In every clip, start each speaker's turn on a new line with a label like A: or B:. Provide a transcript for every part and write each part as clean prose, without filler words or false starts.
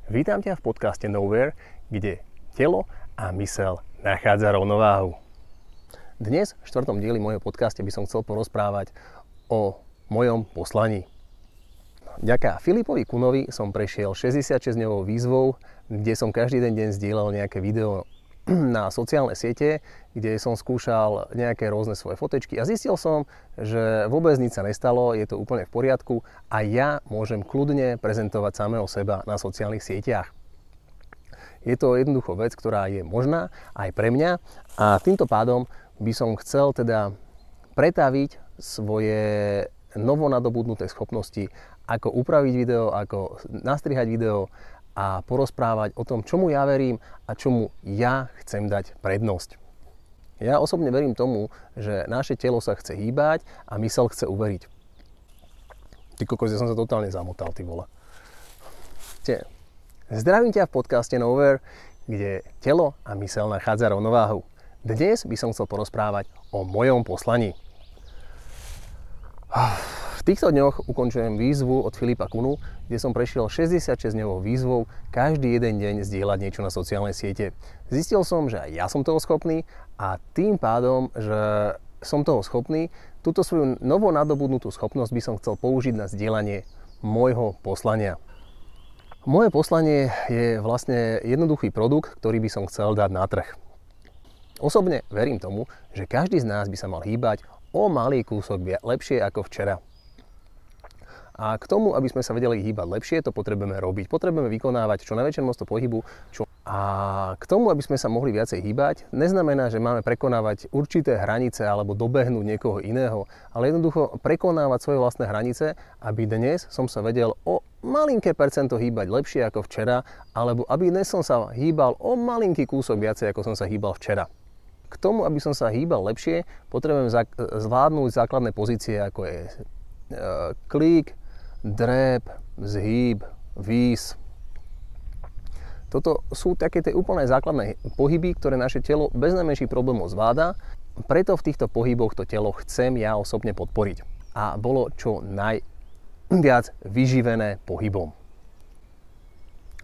A: Vítam ťa v podcaste Nowhere, kde telo a myseľ nachádza rovnováhu. Dnes v 4. dieli môjho podcaste by som chcel porozprávať o mojom poslaní. Vďaka Filipovi Kunovi som prešiel 66-dňovou výzvou, kde som každý deň zdieľal nejaké video na sociálne siete, kde som skúšal nejaké rôzne svoje fotečky a zistil som, že vôbec nič sa nestalo, je to úplne v poriadku a ja môžem kľudne prezentovať samého seba na sociálnych sieťach. Je to jednoducho vec, ktorá je možná aj pre mňa a týmto pádom by som chcel teda pretaviť svoje novonadobudnuté schopnosti, ako upraviť video, ako nastrihať video a porozprávať o tom, čomu ja verím a čomu ja chcem dať prednosť. Ja osobne verím tomu, že naše telo sa chce hýbať a myseľ chce uveriť. Ty kokos, ja som sa totálne zamotal, ty vole. Zdravím ťa v podcaste Nowhere, kde telo a myseľ nachádza rovnováhu. Dnes by som chcel porozprávať o mojom poslaní. V týchto dňoch ukončujem výzvu od Filipa Kunu, kde som prešiel 66-dňovou výzvou každý jeden deň zdieľať niečo na sociálnej siete. Zistil som, že aj ja som toho schopný a tým pádom, že som toho schopný, túto svoju novonadobudnutú schopnosť by som chcel použiť na zdieľanie môjho poslania. Moje poslanie je vlastne jednoduchý produkt, ktorý by som chcel dať na trh. Osobne verím tomu, že každý z nás by sa mal hýbať o malý kúsok lepšie ako včera. A k tomu, aby sme sa vedeli hýbať lepšie, to potrebujeme robiť. Potrebujeme vykonávať čo najväčšie množstvo pohybu. A k tomu, aby sme sa mohli viacej hýbať, neznamená, že máme prekonávať určité hranice alebo dobehnúť niekoho iného, ale jednoducho prekonávať svoje vlastné hranice, aby dnes som sa vedel o malinké percento hýbať lepšie ako včera, alebo aby dnes som sa hýbal o malinký kúsok viacej, ako som sa hýbal včera. K tomu, aby som sa hýbal lepšie, potrebujem zvládnuť základné pozície, ako je klík, drep, zhýb, výs. Toto sú také tie úplne základné pohyby, ktoré naše telo bez najmenších problémov zvláda. Preto v týchto pohyboch to telo chcem ja osobne podporiť. A bolo čo najviac vyživené pohybom.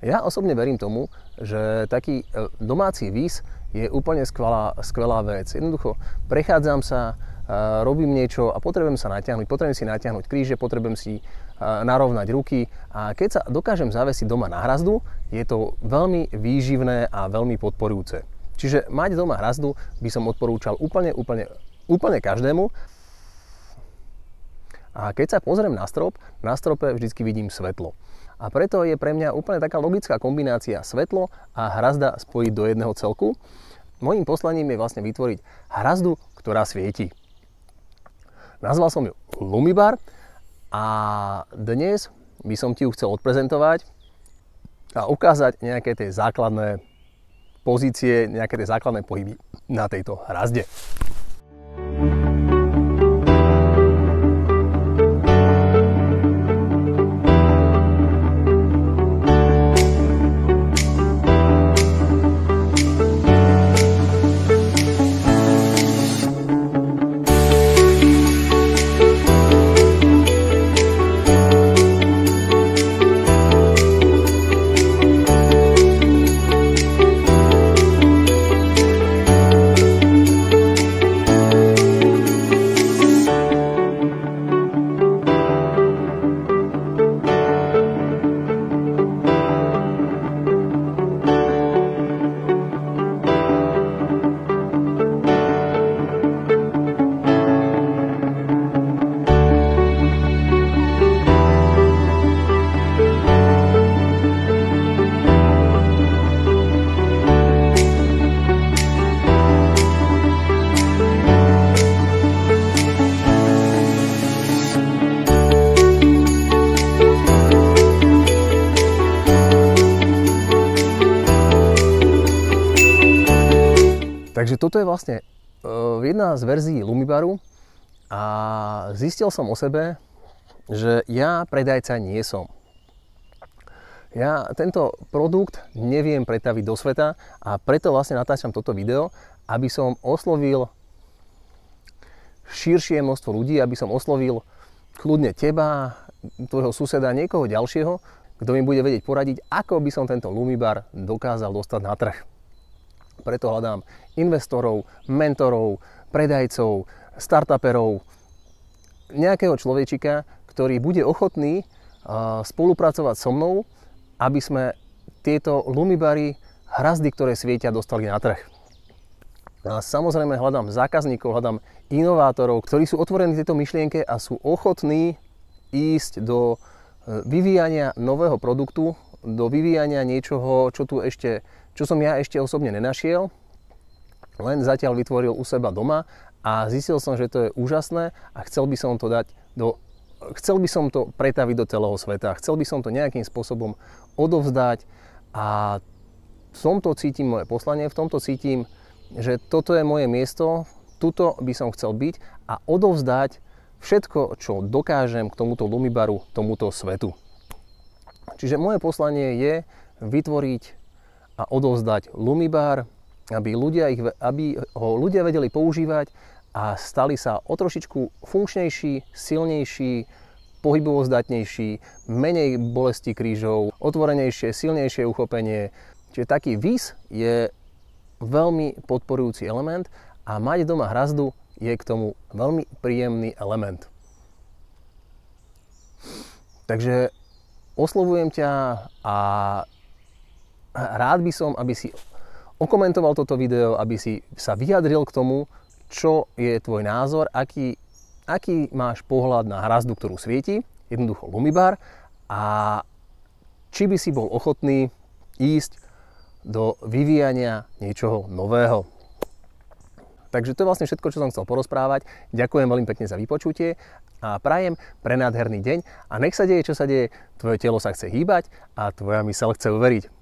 A: Ja osobne verím tomu, že taký domáci výs je úplne skvelá vec. Jednoducho prechádzam sa, robím niečo a potrebujem sa natiahnuť. Potrebujem si natiahnuť kríže, potrebujem si narovnať ruky a keď sa dokážem zavesiť doma na hrazdu, je to veľmi výživné a veľmi podporujúce. Čiže mať doma hrazdu by som odporúčal úplne každému. A keď sa pozriem na strop, na strope vždycky vidím svetlo. A preto je pre mňa úplne taká logická kombinácia svetlo a hrazda spojiť do jedného celku. Mojím poslaním je vlastne vytvoriť hrazdu, ktorá svieti. Nazval som ju Lumibar a dnes by som ti ju chcel odprezentovať a ukázať nejaké tie základné pozície, nejaké tie základné pohyby na tejto hrazde. Takže toto je vlastne jedna z verzií Lumibaru a zistil som o sebe, že ja predajca nie som. Ja tento produkt neviem pretaviť do sveta a preto vlastne natáčam toto video, aby som oslovil širšie množstvo ľudí, aby som oslovil kľudne teba, tvojho suseda, niekoho ďalšieho, kto mi bude vedieť poradiť, ako by som tento Lumibar dokázal dostať na trh. Preto hľadám investorov, mentorov, predajcov, startuperov, nejakého človečika, ktorý bude ochotný spolupracovať so mnou, aby sme tieto Lumibary, hrazdy, ktoré svietia, dostali na trh. A samozrejme hľadám zákazníkov, hľadám inovátorov, ktorí sú otvorení tejto myšlienke a sú ochotní ísť do vyvíjania nového produktu, do vyvíjania niečoho, čo som ja ešte osobne nenašiel, len zatiaľ vytvoril u seba doma a zistil som, že to je úžasné a chcel by som to pretaviť do celého sveta. Chcel by som to nejakým spôsobom odovzdať a v tomto cítim moje poslanie, v tomto cítim, že toto je moje miesto, tuto by som chcel byť a odovzdať všetko, čo dokážem k tomuto Lumibaru, tomuto svetu. Čiže moje poslanie je vytvoriť a odovzdať Lumibar, aby ho ľudia vedeli používať a stali sa o trošičku funkčnejší, silnejší, pohybovo zdatnejší, menej bolesti krížov, otvorenejšie, silnejšie uchopenie. Čiže taký vis je veľmi podporujúci element a mať doma hrazdu je k tomu veľmi príjemný element. Takže oslovujem ťa a rád by som, aby si okomentoval toto video, aby si sa vyjadril k tomu, čo je tvoj názor, aký máš pohľad na hrazdu, ktorú svieti, jednoducho Lumibar, a či by si bol ochotný ísť do vyvíjania niečoho nového. Takže to je vlastne všetko, čo som chcel porozprávať. Ďakujem veľmi pekne za vypočutie a prajem prenádherný deň a nech sa deje, čo sa deje. Tvoje telo sa chce hýbať a tvoja myseľ chce uveriť.